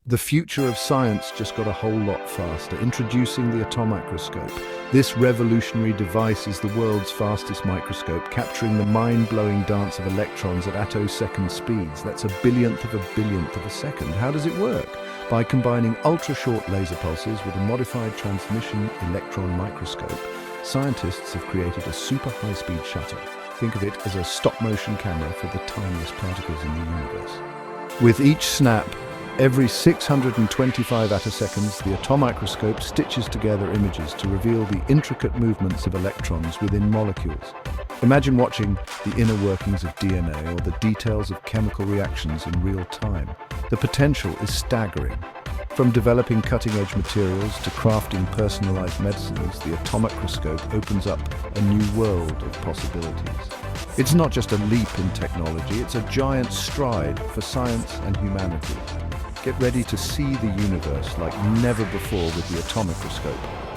The future of science just got a whole lot faster. Introducing the attomicroscope. This revolutionary device is the world's fastest microscope, capturing the mind-blowing dance of electrons at attosecond speeds. That's a billionth of a second. How does it work? By combining ultra-short laser pulses with a modified transmission electron microscope, scientists have created a super high-speed shutter. Think of it as a stop-motion camera for the tiniest particles in the universe. With each snap, every 625 attoseconds, the attomicroscope stitches together images to reveal the intricate movements of electrons within molecules. Imagine watching the inner workings of DNA or the details of chemical reactions in real time. The potential is staggering. From developing cutting-edge materials to crafting personalized medicines, the attomicroscope opens up a new world of possibilities. It's not just a leap in technology, it's a giant stride for science and humanity. Get ready to see the universe like never before with the attomicroscope.